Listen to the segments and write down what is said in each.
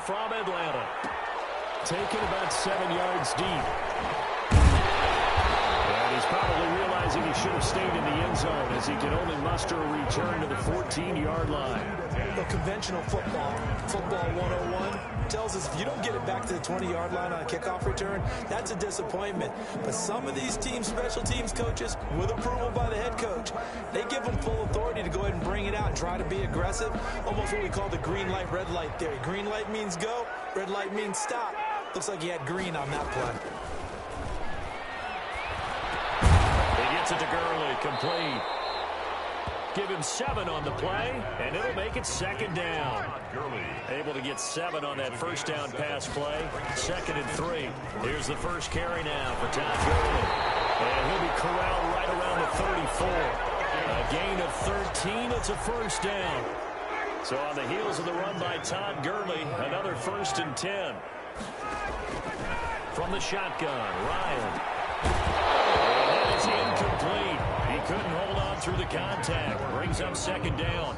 from Atlanta. Taken about 7 yards deep. And he's probably realizing he should have stayed in the end zone as he can only muster a return to the 14-yard line. The conventional football 101, tells us if you don't get it back to the 20-yard line on a kickoff return, that's a disappointment. But some of these teams, special teams coaches, with approval by the head coach, they give them full authority to go ahead and bring it out and try to be aggressive. Almost what we call the green light, red light theory. Green light means go, red light means stop. Looks like he had green on that play. He gets it to Gurley, complete. Give him 7 on the play, and it'll make it second down. Able to get 7 on that first down pass play. 2nd and 3. Here's the first carry now for Todd Gurley. And he'll be corralled right around the 34. A gain of 13. It's a first down. So on the heels of the run by Todd Gurley, another 1st and 10. From the shotgun, Ryan. And that is incomplete. He couldn't hold on through the contact. Brings up second down.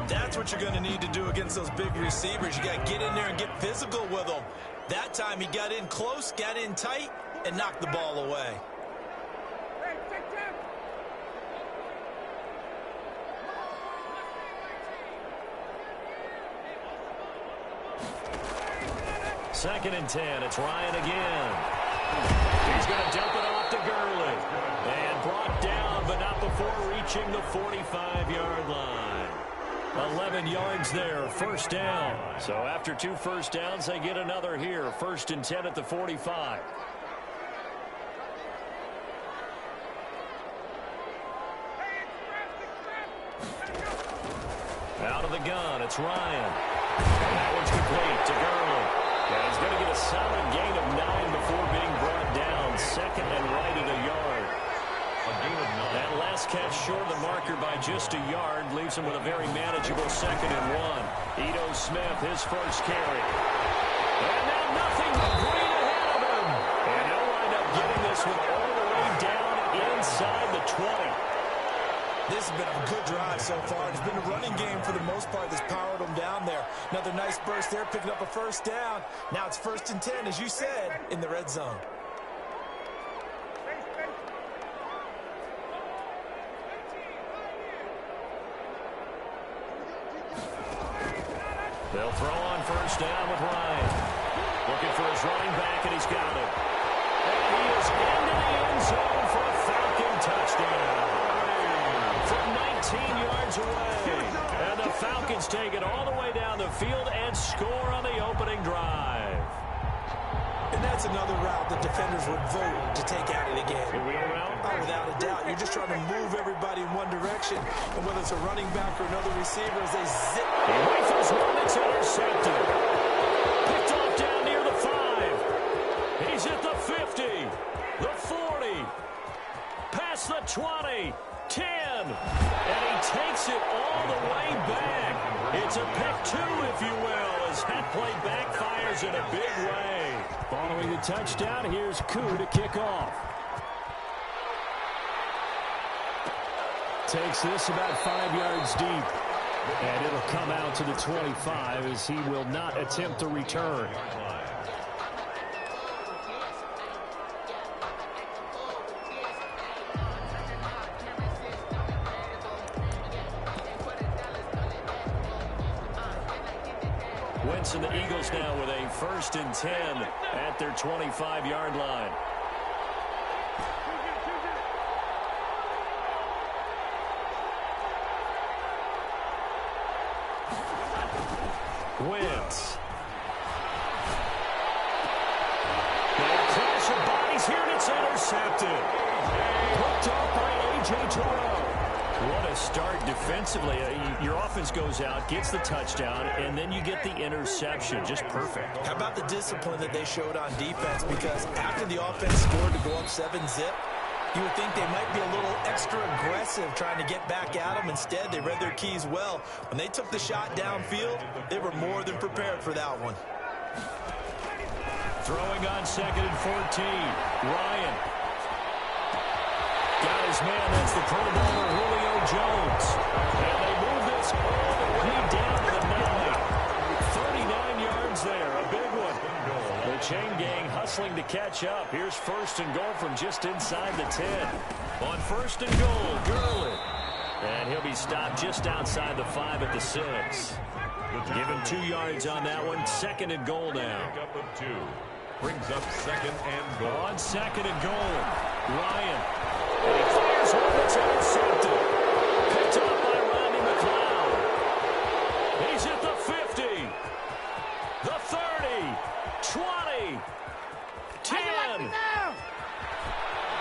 That's what you're going to need to do against those big receivers. You got to get in there and get physical with them. That time he got in close, got in tight, and knocked the ball away. Second and 10. It's Ryan again. He's going to dump it off to Gurley. And brought down, but not before reaching the 45-yard line. 11 yards there, first down. So after 2 first downs, they get another here. 1st and 10 at the 45. Out of the gun, it's Ryan. And that one's complete to Gurley. And he's going to get a solid gain of 9 before being brought down. 2nd and right at a yard. That last catch short of the marker by just a yard leaves him with a very manageable 2nd and 1. Ito Smith, his first carry. And now nothing but green ahead of him. And he'll wind up getting this one all the way down inside the 20. This has been a good drive so far. It's been a running game for the most part that's powered them down there. Another nice burst there, picking up a first down. Now it's 1st and 10, as you said, in the red zone. They'll throw on first down with Ryan. Looking for his running back, and he's got it. And he is into the end zone for a Falcon touchdown. From 19 yards away. And the Falcons take it all the way down the field and score on the opening drive. And that's another route the defenders would vote to take out of the game. The wheel route? Oh, without a doubt. You're just trying to move everybody in one direction. And whether it's a running back or another receiver, as they zip. He rifles one that's intercepted. Picked off down near the 5. He's at the 50. The 40. Past the 20. 10. And he takes it all the way back. It's a pick 2, if you will, as that play backfires in a big way. Following the touchdown, here's Koo to kick off. Takes this about 5 yards deep. And it'll come out to the 25 as he will not attempt a return. Wentz and the Eagles now with a 1st and 10 at their 25-yard line. Wentz. Now crash of bodies here, and it's intercepted. Picked off by A.J. Terrell. What a start defensively. Your offense goes out, gets the touchdown, and then you get the interception. Just perfect. How about the discipline that they showed on defense? Because after the offense scored to go up 7-zip, you would think they might be a little extra aggressive trying to get back at them. Instead, they read their keys well. When they took the shot downfield, they were more than prepared for that one. Throwing on 2nd and 14. Ryan. Got his man. That's the Pro Bowler Julio Jones. And they move this all the way down to the 9. 39 yards there. chain gang hustling to catch up. Here's first and goal from just inside the 10. On first and goal, Gurley. And he'll be stopped just outside the 5 at the 6. Give him 2 yards on that one. Second and goal now. Pickup of 2. Brings up second and goal. On second and goal, Ryan. And he fires one that's intercepted. Picked up by Rodney McLeod. He's at the 50. The 30. 20. 10.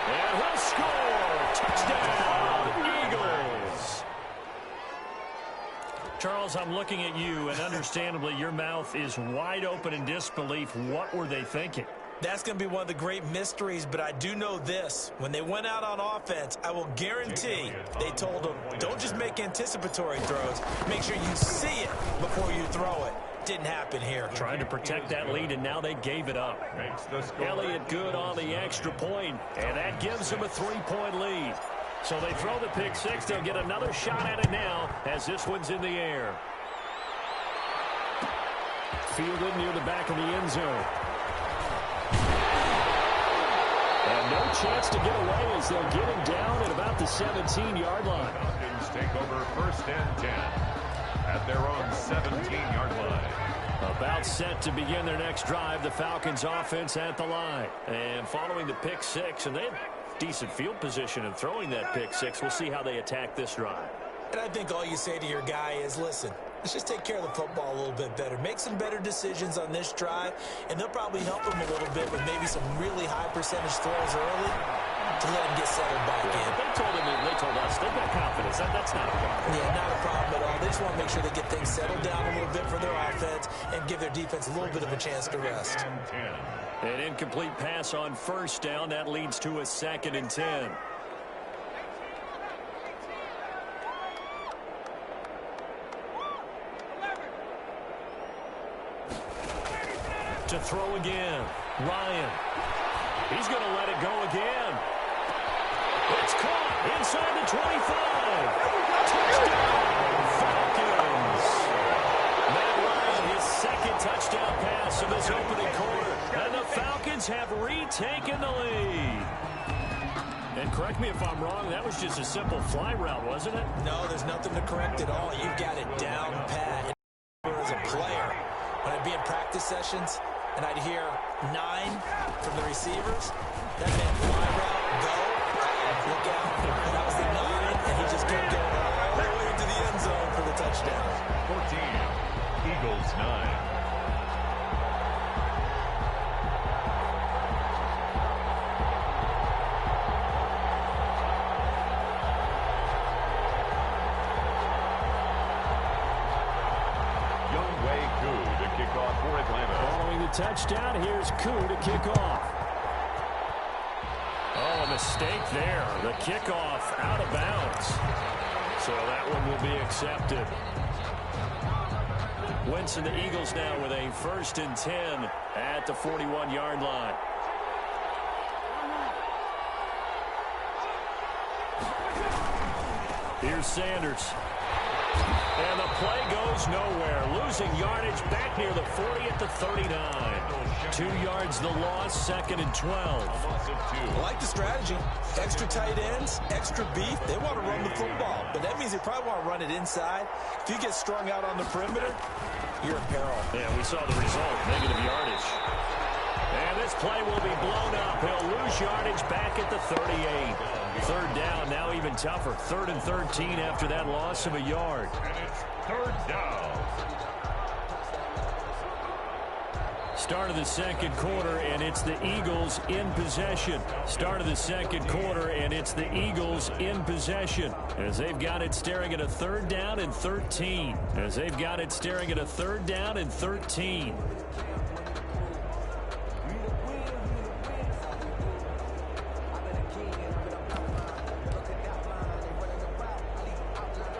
And he'll score. Touchdown, Eagles. Charles, I'm looking at you, and understandably, your mouth is wide open in disbelief. What were they thinking? That's going to be one of the great mysteries, but I do know this. When they went out on offense, I will guarantee they told them, don't just make anticipatory throws. Make sure you see it before you throw it. Didn't happen here. Trying to protect that lead, and now they gave it up. Elliott good on the extra point, and that gives them a 3-point lead. So they throw the pick six. They'll get another shot at it now as this one's in the air. Fielded near the back of the end zone. And no chance to get away as they'll get him down at about the 17-yard line. Falcons take over first and 10 at their own 17-yard line. About set to begin their next drive, the Falcons offense at the line. And following the pick six, and they have decent field position in throwing that pick six. We'll see how they attack this drive. And I think all you say to your guy is, listen, let's just take care of the football a little bit better. Make some better decisions on this drive, and they'll probably help him a little bit with maybe some really high percentage throws early to let him get settled back in. They told us they've got confidence. That's not a problem. Yeah, not a problem at all. They just want to make sure they get things settled down a little bit for their offense and give their defense a little bit of a chance to rest. An incomplete pass on first down. That leads to a 2nd and 10. To throw again, Ryan. He's going to let it go again. It's caught inside the 25. Touchdown, Falcons. Matt Ryan, his second touchdown pass of this opening quarter. And the Falcons have retaken the lead. And correct me if I'm wrong, that was just a simple fly route, wasn't it? No, there's nothing to correct at all. You've got it down pat. As a player, when I'd be in practice sessions, and I'd hear 9 from the receivers. That meant fly route, go, look out. And that was the 9, and he just kept going all the way into the end zone for the touchdown. 14, Eagles 9. Touchdown. Here's Koo to kick off. Oh, a mistake there. The kickoff out of bounds. So that one will be accepted. Wentz and the Eagles now with a 1st and 10 at the 41-yard line. Here's Sanders. And the play goes nowhere. Losing yardage back near the 40 at the 39. 2 yards the loss, 2nd and 12. I like the strategy. Extra tight ends, extra beef. They want to run the football, but that means they probably want to run it inside. If you get strung out on the perimeter, you're in peril. Yeah, we saw the result, negative yardage. And this play will be blown up. He'll lose yardage back at the 38. 3rd down, now even tougher. 3rd and 13 after that loss of a yard. And it's 3rd down. Start of the 2nd quarter, and it's the Eagles in possession. Start of the 2nd quarter, and it's the Eagles in possession. As they've got it staring at a 3rd down and 13. As they've got it staring at a 3rd down and 13.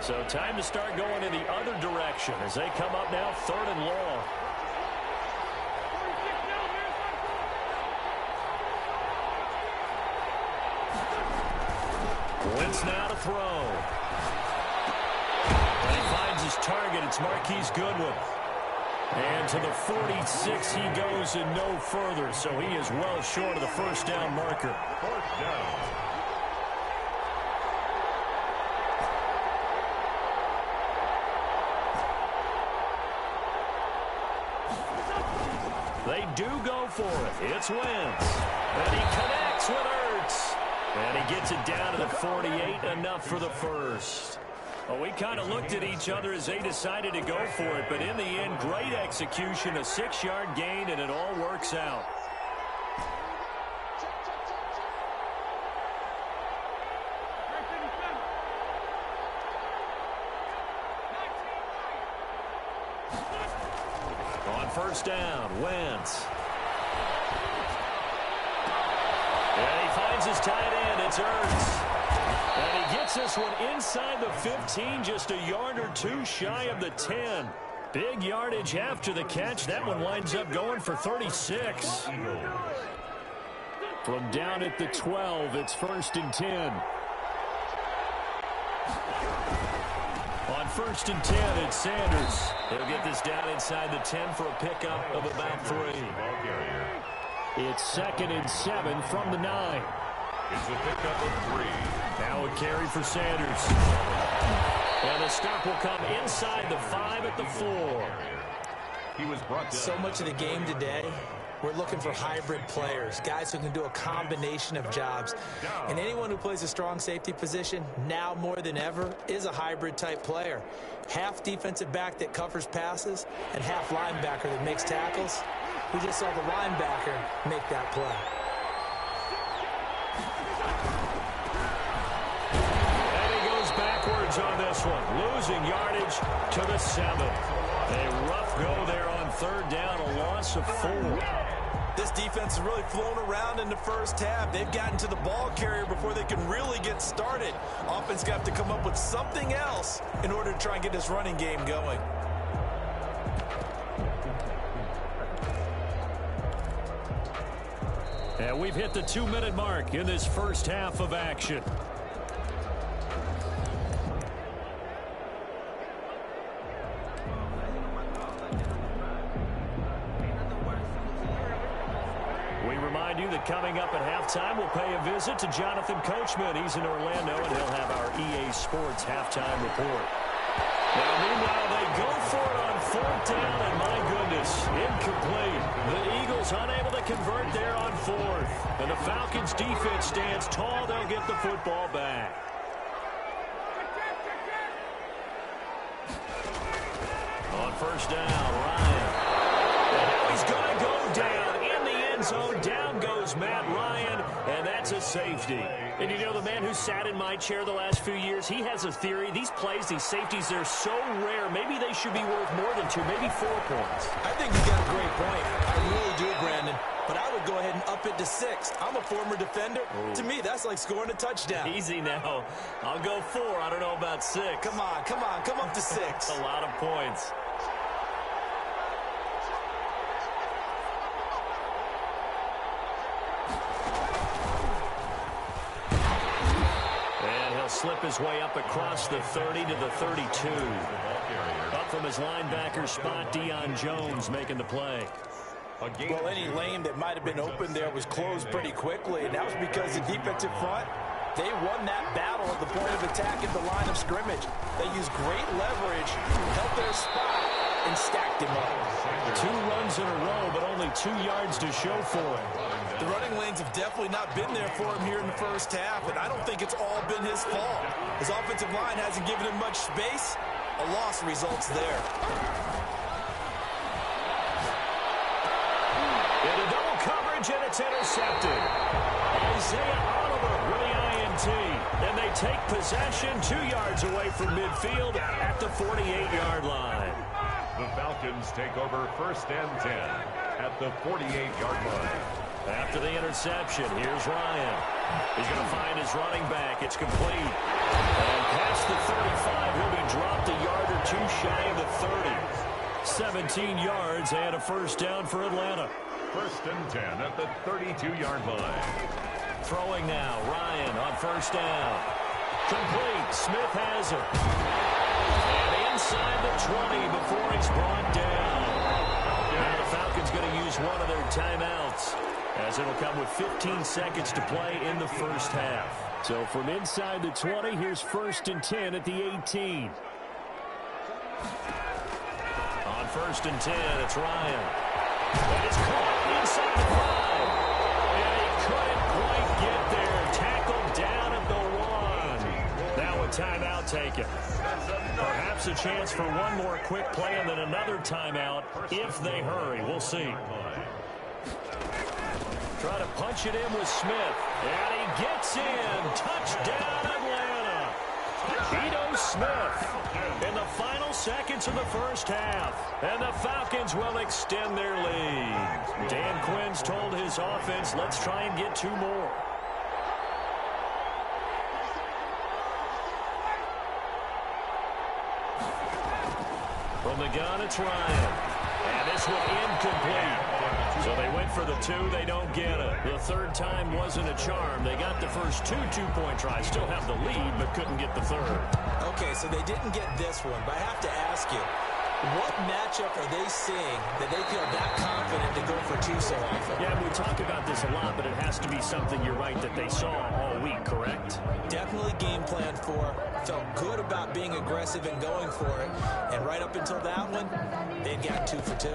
So time to start going in the other direction as they come up now 3rd and long. Wentz now to throw. And he finds his target. It's Marquise Goodwin. And to the 46 he goes and no further, so he is well short of the first down marker. Fourth down. They do go for it. It's Wentz. And he connects with Ertz. And he gets it down to the 48, enough for the first. Well, we kind of looked at each other as they decided to go for it, but in the end, great execution, a 6-yard gain, and it all works out. On first down, Wentz. And he finds his tight end. It's Ertz. And he gets this one inside the 15, just a yard or two shy of the 10. Big yardage after the catch. That one winds up going for 36. From down at the 12, it's 1st and 10. On 1st and 10, it's Sanders. He'll get this down inside the 10 for a pickup of about 3. It's 2nd and 7 from the 9. It's a pickup of 3. Now a carry for Sanders. And the stop will come inside the 5 at the 4. He was brought down. So much of the game today, we're looking for hybrid players, guys who can do a combination of jobs. And anyone who plays a strong safety position, now more than ever, is a hybrid type player. Half defensive back that covers passes and half linebacker that makes tackles. We just saw the linebacker make that play. And he goes backwards on this one, losing yardage to the 7. A rough go there on 3rd down, a loss of 4. This defense has really flown around in the first half. They've gotten to the ball carrier before they can really get started. Offense got to come up with something else in order to try and get this running game going. And we've hit the 2-minute mark in this first half of action. We remind you that coming up at halftime, we'll pay a visit to Jonathan Coachman. He's in Orlando, and he'll have our EA Sports halftime report. Now, meanwhile, they go for it on 4th down, and my goodness, incomplete. The Eagles unable to convert there on 4th. And the Falcons' defense stands tall. They'll get the football back. On 1st down, Ryan. And now he's going to go down in the end zone. Down goes Matt Ryan, and that's a safety. And you know, the man who sat in my chair the last few years, he has a theory. These plays, these safeties, they're so rare. Maybe they should be worth more than 2, maybe 4 points. I think you got a great point. I really do, Brandon. But I would go ahead and up it to 6. I'm a former defender. Ooh. To me, that's like scoring a touchdown. Easy now. I'll go 4. I don't know about 6. Come on. Come up to 6. That's a lot of points. Slip his way up across the 30 to the 32. Up from his linebacker spot, Deion Jones making the play. Well, any lane that might have been open there was closed pretty quickly, and that was because the defensive front, they won that battle at the point of attack at the line of scrimmage. They used great leverage, held their spot, and stacked him up. 2 runs in a row, but only 2 yards to show for it. The running lanes have definitely not been there for him here in the first half, and I don't think it's all been his fault. His offensive line hasn't given him much space. A loss results there. Into double coverage, and it's intercepted. Isaiah Oliver with the INT. And they take possession 2 yards away from midfield at the 48-yard line. The Falcons take over 1st and 10 at the 48-yard line. After the interception, here's Ryan. He's going to find his running back. It's complete. And past the 35, he'll be dropped a yard or 2 shy of the 30. 17 yards and a first down for Atlanta. 1st and 10 at the 32-yard line. Throwing now, Ryan on 1st down. Complete. Smith has it. And inside the 20 before he's brought down. use one of their timeouts, as it'll come with 15 seconds to play in the first half. So from inside the 20, here's 1st and 10 at the 18. On 1st and 10, it's Ryan. And it's caught inside the 5. And he couldn't quite get there. Tackled down at the 1. Now a timeout taken. Perhaps a chance for one more quick play and then another timeout if they hurry. We'll see. Try to punch it in with Smith. And he gets in. Touchdown, Atlanta. Ito Smith in the final seconds of the first half. And the Falcons will extend their lead. Dan Quinn's told his offense, let's try and get 2 more. From the gun, it's Ryan. And this one incomplete. So they went for the 2. They don't get it. The 3rd time wasn't a charm. They got the first 2 two-point tries. Still have the lead, but couldn't get the 3rd. Okay, so they didn't get this one. But I have to ask you, what matchup are they seeing that they feel that confident to go for 2 so often? Yeah, we talk about this a lot, but it has to be something, you're right, that they saw all week, correct? Definitely game planned for. Felt good about being aggressive and going for it. And right up until that one, they'd got 2 for 2.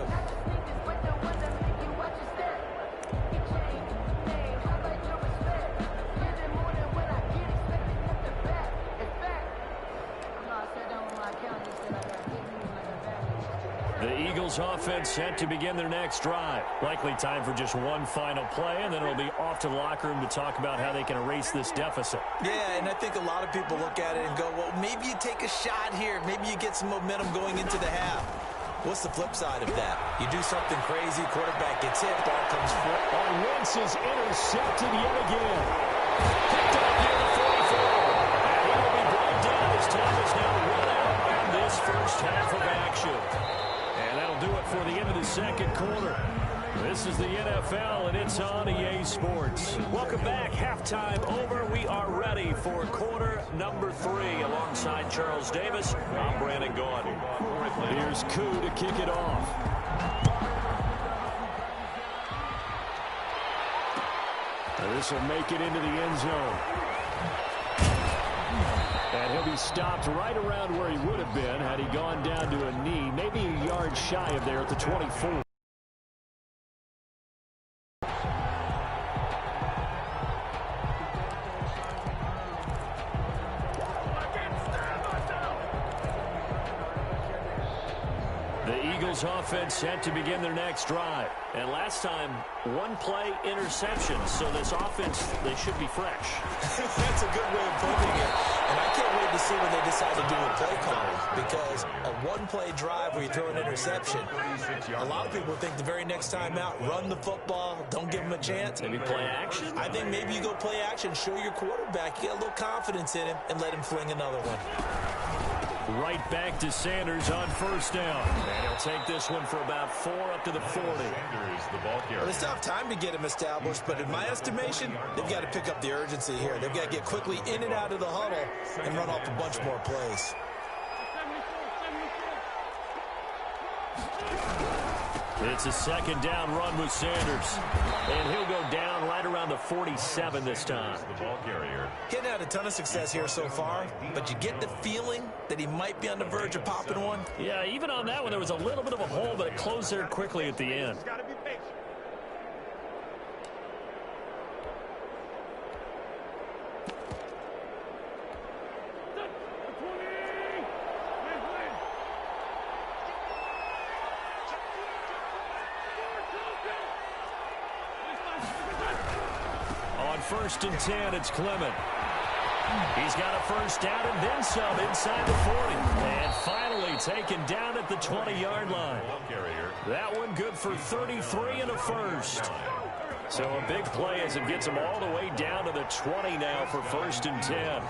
The Eagles offense set to begin their next drive. Likely time for just one final play, and then it'll be off to the locker room to talk about how they can erase this deficit. Yeah, and I think a lot of people look at it and go, well, maybe you take a shot here. Maybe you get some momentum going into the half. What's the flip side of that? You do something crazy, quarterback gets hit, ball comes forward. And Wentz is intercepted yet again. Picked up near the 44. And he will be brought down as time is now run out in this first half of action. And that'll do it for the end of the second quarter. This is the NFL, and it's on EA Sports. Welcome back. Halftime over. We are ready for quarter number 3. Alongside Charles Davis, I'm Brandon Gaudin. Here's Koo to kick it off. This will make it into the end zone. And he'll be stopped right around where he would have been had he gone down to a knee, maybe a yard shy of there at the 24. Offense set to begin their next drive. And last time, 1 play interception. So this offense, they should be fresh. That's a good way of putting it. And I can't wait to see when they decide to do a play call. Because a 1-play drive where you throw an interception, a lot of people think the very next time out, run the football, don't give them a chance. Maybe play action? I think maybe you go play action, show your quarterback, you get a little confidence in him, and let him fling another one. Right back to Sanders on first down. And he'll take this one for about 4 up to the 40. Well, they still have time to get him established, but in my estimation, they've got to pick up the urgency here. They've got to get quickly in and out of the huddle and run off a bunch more plays. It's a 2nd down run with Sanders. And he'll go down right around the 47 this time. The ball carrier. He hadn't had a ton of success here so far, but you get the feeling that he might be on the verge of popping one. Yeah, even on that one, there was a little bit of a hole, but it closed there quickly at the end. On 1st and 10, it's Clement. He's got a first down and then some inside the 40. And finally taken down at the 20-yard line. That one good for 33 and a first. So a big play as it gets them all the way down to the 20 now for 1st and 10.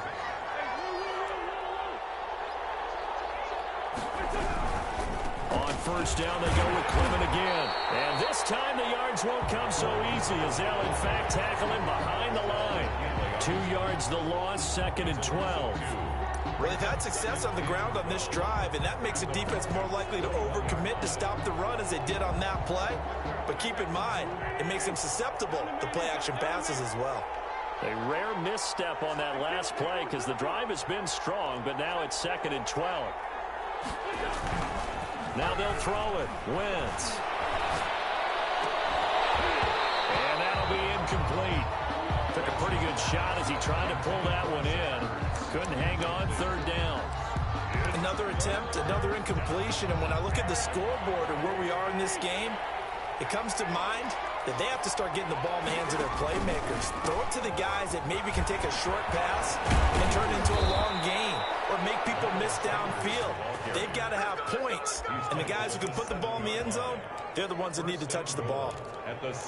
On first down, they go with Clement again. And this time the yards won't come so easy as they'll, in fact, tackle him behind the line. 2 yards the loss, 2nd and 12. Well, they've had success on the ground on this drive, and that makes a defense more likely to overcommit to stop the run as they did on that play. But keep in mind, it makes him susceptible to play-action passes as well. A rare misstep on that last play because the drive has been strong, but now it's 2nd and 12. Now they'll throw it. Wentz. And that'll be incomplete. Took a pretty good shot as he tried to pull that one in. Couldn't hang on. 3rd down. Another attempt, another incompletion. And when I look at the scoreboard and where we are in this game, it comes to mind that they have to start getting the ball in the hands of their playmakers. Throw it to the guys that maybe can take a short pass and turn it into a long gain or make people miss downfield. They've got to have points. And the guys who can put the ball in the end zone, they're the ones that need to touch the ball.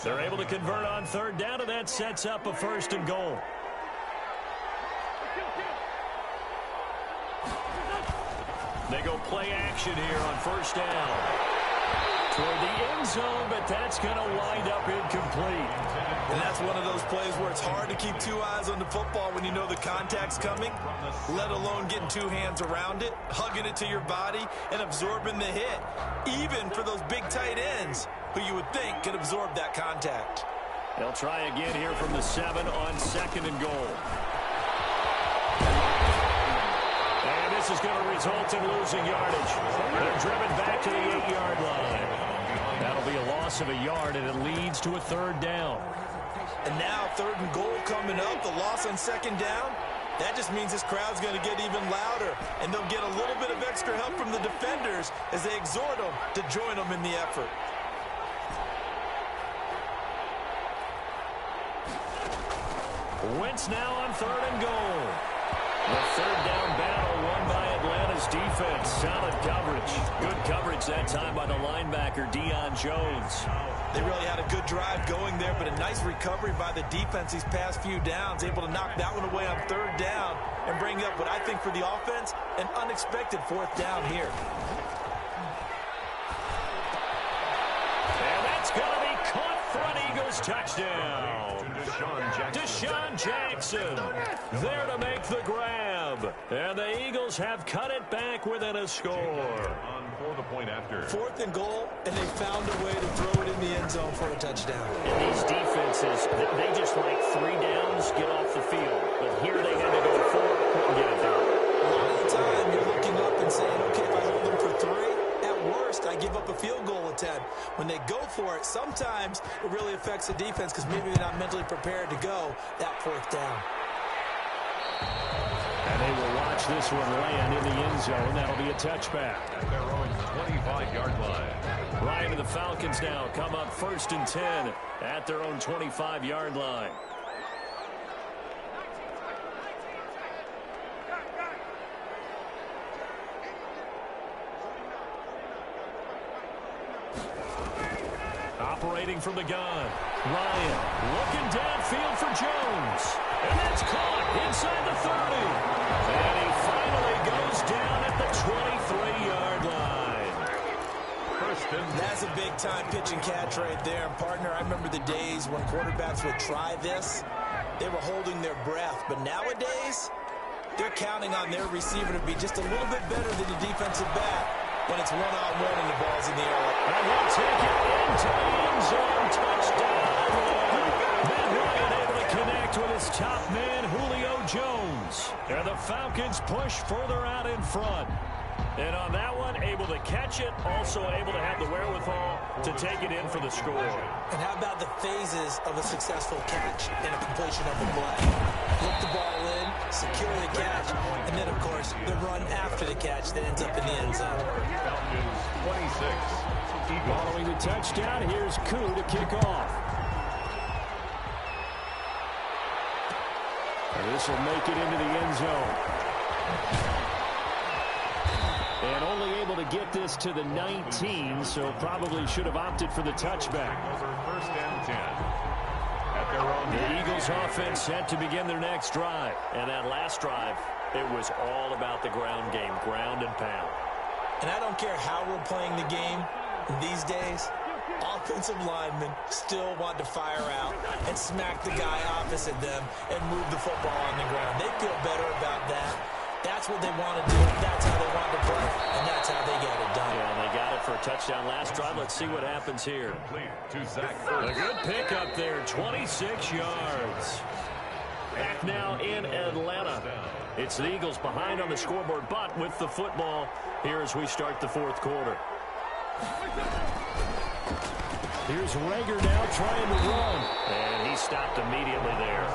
They're able to convert on 3rd down, and that sets up a 1st and goal. They go play action here on 1st down. Toward the end zone, but that's going to wind up incomplete. And that's one of those plays where it's hard to keep 2 eyes on the football when you know the contact's coming, let alone getting 2 hands around it, hugging it to your body, and absorbing the hit, even for those big tight ends who you would think could absorb that contact. They'll try again here from the 7 on 2nd and goal. And this is going to result in losing yardage. They're driven back to the 8-yard line. That'll be a loss of a yard, and it leads to a 3rd down. And now 3rd and goal coming up, the loss on 2nd down. That just means this crowd's going to get even louder, and they'll get a little bit of extra help from the defenders as they exhort them to join them in the effort. Wentz now on 3rd and goal. The 3rd down battle won by Atlanta's defense. Solid coverage. Good coverage that time by the linebacker, Deion Jones. They really had a good drive going there, but a nice recovery by the defense these past few downs, able to knock that one away on 3rd down and bring up what I think for the offense, an unexpected 4th down here. And that's going to be caught front. Eagles touchdown. Deshaun Jackson there to make the grab. And the Eagles have cut it back within a score. For the point after. 4th and goal, and they found a way to throw it in the end zone for a touchdown. And these defenses, they just like 3 downs, get off the field. But here they had to go 4, couldn't get it done. A lot of the time, you're looking up and saying, okay, if I hold them for 3, at worst, I give up a field goal attempt. When they go for it, sometimes it really affects the defense because maybe they're not mentally prepared to go that 4th down. And they will watch this one land in the end zone. That'll be a touchback. At their own 25-yard line. Ryan and the Falcons now come up 1st and 10 at their own 25-yard line. Operating from the gun. Ryan looking downfield for Jones. And that's caught inside the 30. And he finally goes down at the 23-yard line. That's a big-time pitch and catch right there. And, partner, I remember the days when quarterbacks would try this. They were holding their breath. But nowadays, they're counting on their receiver to be just a little bit better than the defensive back when it's one-on-one and the ball's in the air. And he'll take it into the end zone. Touchdown. Matt Ryan able to connect with his top man, Julio Jones. And the Falcons push further out in front. And on that one, able to catch it, also able to have the wherewithal to take it in for the score. And how about the phases of a successful catch and a completion of the play? Look the ball in, secure the catch, and then, of course, the run after the catch that ends up in the end zone. Falcons 26. Following the touchdown, here's Koo to kick off. And this will make it into the end zone. And only able to get this to the 19, so probably should have opted for the touchback. Over 1st and 10. At their own. The Eagles offense set to begin their next drive. And that last drive, it was all about the ground game, ground and pound. And I don't care how we're playing the game these days, offensive linemen still want to fire out and smack the guy opposite them and move the football on the ground. They feel better about that That's what they want to do. That's how they want to play, and that's how they got it done. Yeah, and they got it for a touchdown last drive. Let's see what happens here. A good pickup there, 26 yards. Back now in Atlanta. It's the Eagles behind on the scoreboard, but with the football here as we start the fourth quarter. Here's Rager now trying to run. And he stopped immediately there.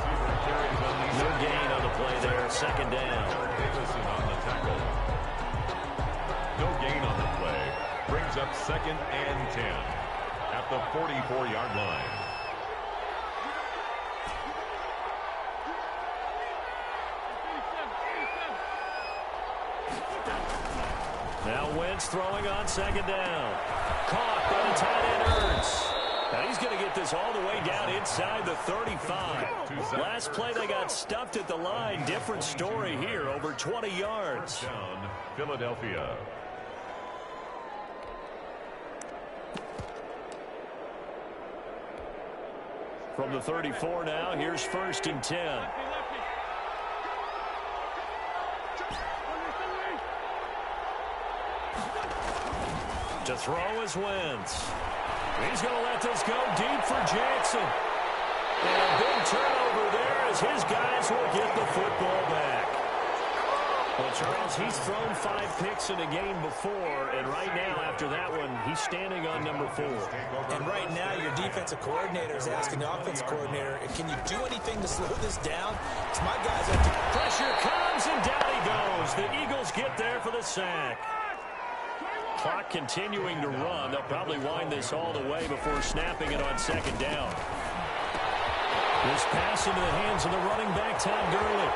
No gain on the play there. Second down. Davison on the tackle. No gain on the play. Brings up 2nd and 10 at the 44-yard line. Now Wentz throwing on second down. Caught by the tight end Ertz. Now he's going to get this all the way down inside the 35. Last play they got stuffed at the line. Different story here, over 20 yards. Down, Philadelphia. From the 34 now, here's 1st and 10. To throw is Wentz. He's going to let this go deep for Jackson. And a big turnover there as his guys will get the football back. Well, Charles, he's thrown 5 picks in a game before, and right now, after that one, he's standing on number 4. And right now, your defensive coordinator is asking the offensive coordinator, can you do anything to slow this down? Because my guys have to... Pressure comes, and down he goes. The Eagles get there for the sack. Clock continuing to run. They'll probably wind this all the way before snapping it on second down. This pass into the hands of the running back, Todd Gurley.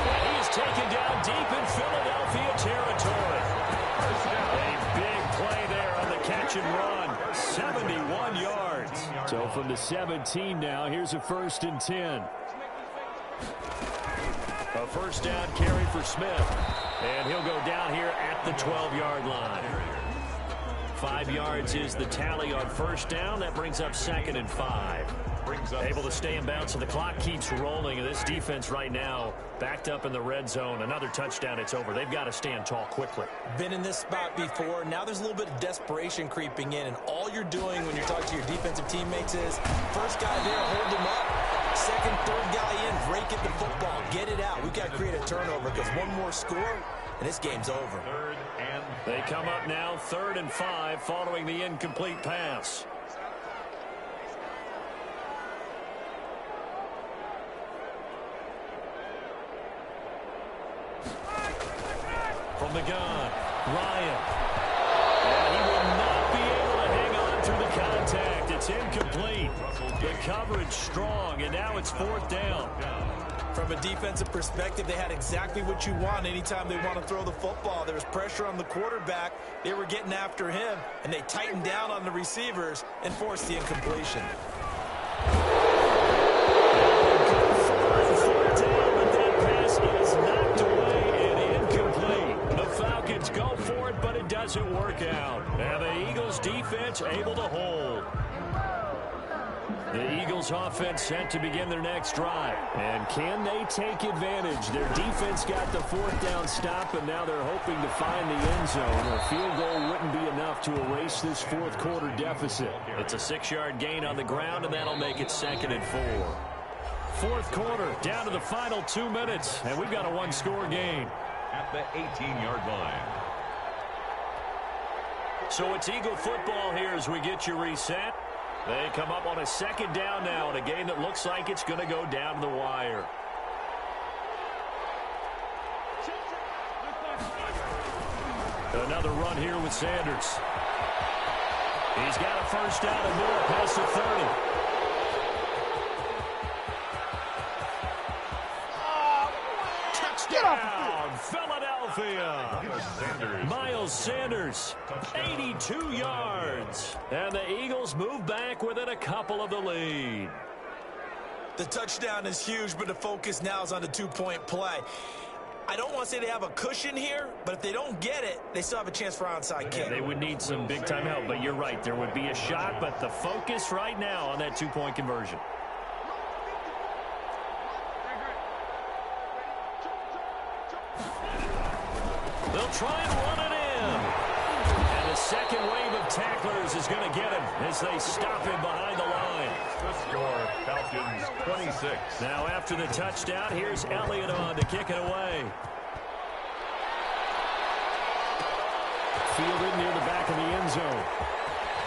And he is taken down deep in Philadelphia territory. A big play there on the catch and run. 71 yards. So from the 17 now, here's a 1st and 10. A first down carry for Smith. And he'll go down here at the 12-yard line. 5 yards is the tally on first down. That brings up 2nd and 5. Able to stay in bounds, so the clock keeps rolling. And this defense right now backed up in the red zone. Another touchdown, it's over. They've got to stand tall quickly. Been in this spot before. Now there's a little bit of desperation creeping in. And all you're doing when you're talking to your defensive teammates is, first guy there, hold him up. Second, third guy in, break at the football. Get it out. We've got to create a turnover because one more score, and this game's over. They come up now 3rd and 5 following the incomplete pass. From the gun, Ryan. And he will not be able to hang on through the contact. It's incomplete. The coverage strong, and now it's 4th down. From a defensive perspective, they had exactly what you want anytime they want to throw the football. There was pressure on the quarterback. They were getting after him, and they tightened down on the receivers and forced the incompletion. But that pass is knocked away and incomplete. The Falcons go for it, but it doesn't work out. And the Eagles defense able to hold. The Eagles offense set to begin their next drive. And can they take advantage? Their defense got the 4th down stop, and now they're hoping to find the end zone. A field goal wouldn't be enough to erase this 4th quarter deficit. It's a 6-yard gain on the ground, and that'll make it 2nd and 4. 4th quarter, down to the final 2 minutes, and we've got a 1-score game. At the 18-yard line. So it's Eagle football here as we get you reset. They come up on a 2nd down now in a game that looks like it's going to go down to the wire. Another run here with Sanders. He's got a first down and more past the 30. Touchdown, Philadelphia. Miles Sanders, 82 yards. And the Eagles move back within a couple of the lead. The touchdown is huge, but the focus now is on the 2-point play. I don't want to say they have a cushion here, but if they don't get it, they still have a chance for onside kick. They would need some big-time help, but you're right. There would be a shot, but the focus right now on that 2-point conversion. They'll try and run it in. And the second wave of tacklers is going to get him as they stop him behind the line. The score, Falcons 26. Now after the touchdown, here's Elliott on to kick it away. Fielded near the back of the end zone.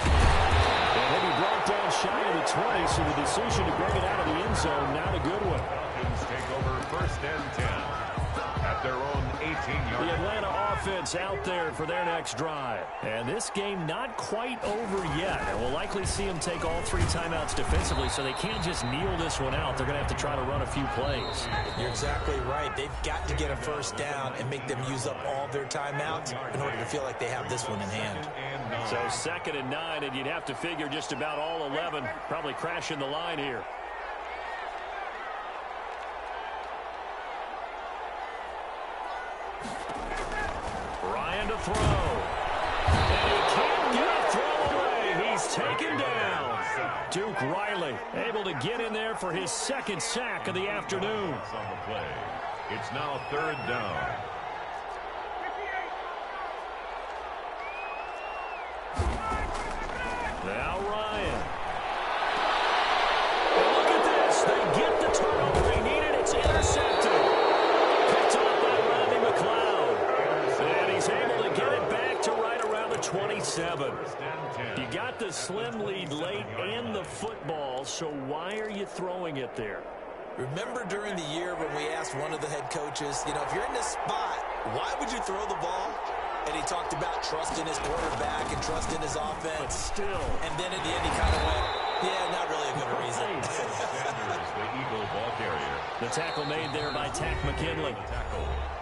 And he'll be brought down shy of the 20, so the decision to bring it out of the end zone, not a good one. Falcons take over 1st and 10 at their own 18-yard. The Atlanta offense out there for their next drive. And this game not quite over yet. And we'll likely see them take all 3 timeouts defensively, so they can't just kneel this one out. They're going to have to try to run a few plays. You're exactly right. They've got to get a first down and make them use up all their timeouts in order to feel like they have this one in hand. So 2nd and 9, and you'd have to figure just about all 11 probably crashing the line here. Ryan to throw. And he can't get a throw away. He's taken down. Duke Riley able to get in there for his 2nd sack of the afternoon. On the play. It's now 3rd down. Now Ryan. And look at this. They get the turnover they needed. It's intercepted. Picked up by Rodney McLeod. And he's able to get it back to right around the 27. You got the slim lead late and the football, so why are you throwing it there? Remember during the year when we asked one of the head coaches, you know, if you're in this spot, why would you throw the ball? And he talked about trusting his quarterback and trusting his offense. But still. And then at the end he kind of went, yeah, not really a good reason. Sanders, the Eagle ball carrier. The tackle made there by Tack McKinley.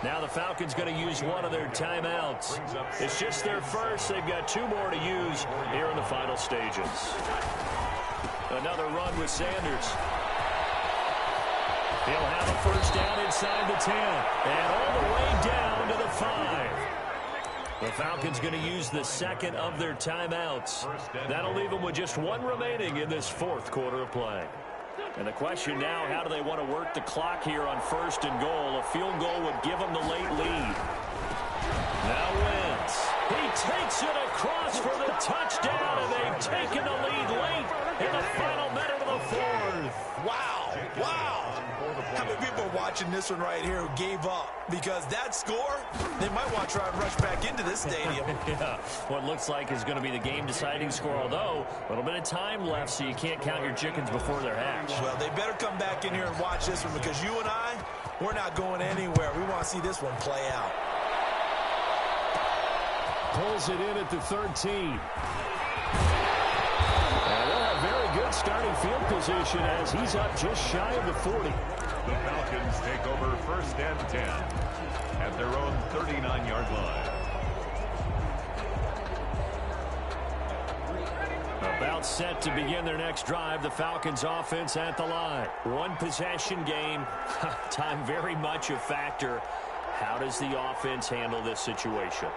Now the Falcons going to use one of their timeouts. It's just their first. They've got 2 more to use here in the final stages. Another run with Sanders. He'll have a first down inside the 10. And all the way down to the 5. The Falcons going to use the 2nd of their timeouts. That'll leave them with just 1 remaining in this 4th quarter of play. And the question now, how do they want to work the clock here on 1st and goal? A field goal would give them the late lead. Now Wentz. He takes it across for the touchdown, and they've taken the lead late in the final minute of the 4th. Wow, wow. How many people are watching this one right here who gave up? Because that score, they might want to try and rush back into this stadium. Yeah, what looks like is going to be the game-deciding score, although a little bit of time left, so you can't count your chickens before they're hatched. Well, they better come back in here and watch this one, because you and I, we're not going anywhere. We want to see this one play out. Pulls it in at the 13. And they'll have very good starting field position as he's up just shy of the 40. The Falcons take over 1st and 10 at their own 39-yard line. About set to begin their next drive. The Falcons offense at the line. 1 possession game. Time very much a factor. How does the offense handle this situation?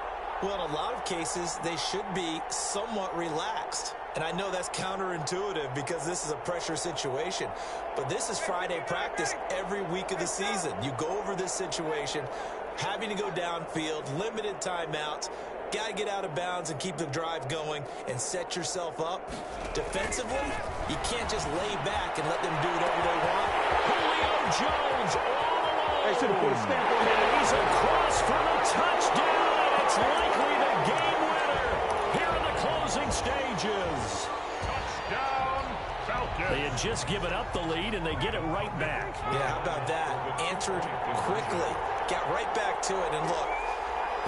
Well, in a lot of cases, they should be somewhat relaxed. And I know that's counterintuitive because this is a pressure situation. But this is Friday practice every week of the season. You go over this situation, having to go downfield, limited timeouts, got to get out of bounds and keep the drive going and set yourself up. Defensively, you can't just lay back and let them do whatever they want. Julio Jones all alone. They should have put a stamp on that. He's across for the touchdown. It's likely the game winner here in the closing stages. Touchdown, Falcons. They had just given up the lead, and they get it right back. Yeah, how about that? Answered quickly. Got right back to it. And look,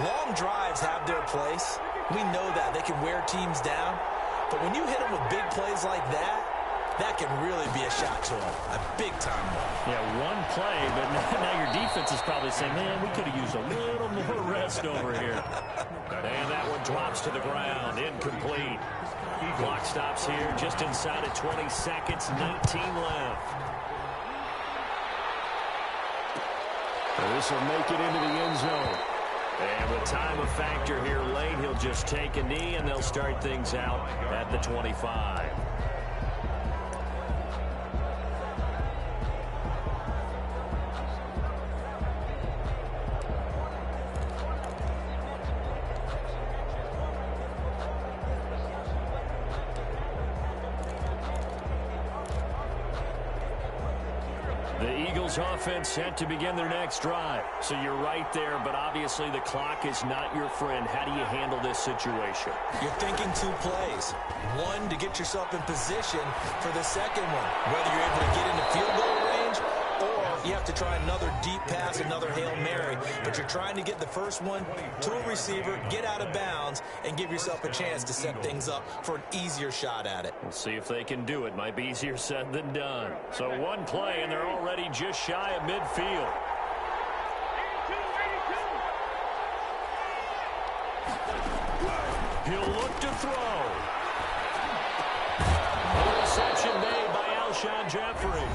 long drives have their place. We know that. They can wear teams down. But when you hit them with big plays like that, that can really be a shot to them. A big-time one. Yeah, one play, but now your defense is probably saying, man, we could have used a little more rest over here. And that one drops to the ground. Incomplete. Clock stops here just inside of 20 seconds. 19 left. This will make it into the end zone. And with time a factor here late, he'll just take a knee, and they'll start things out at the 25. The Eagles offense set to begin their next drive. So you're right there, but obviously the clock is not your friend. How do you handle this situation? You're thinking 2 plays. One, to get yourself in position for the second one. Whether you're able to get into field goal range or you have to try another deep pass, another Hail Mary. But you're trying to get the first one to a receiver, get out of bounds, and give yourself a chance to set things up for an easier shot at it. We'll see if they can do it. Might be easier said than done. So one play, and they're already just shy of midfield. He'll look to throw. A reception made by Alshon Jeffrey.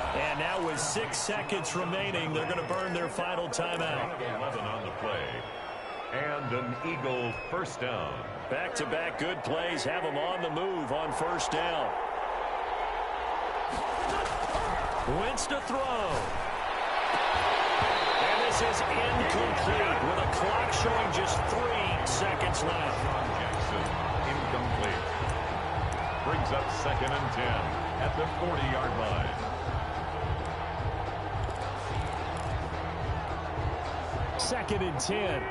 And now with 6 seconds remaining, they're going to burn their final timeout. 11 on the play. And an Eagle first down. Back-to-back good plays have them on the move on first down. Wentz to throw. And this is incomplete with a clock showing just 3 seconds left. Jackson, incomplete. Brings up 2nd and 10 at the 40-yard line. Second and 10.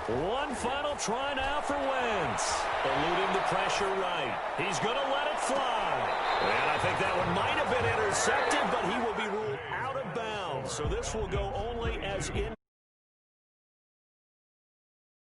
One final try now for Wentz. Eluding the pressure right. He's going to let it fly. And I think that one might have been intercepted, but he will be ruled out of bounds. So this will go only as in.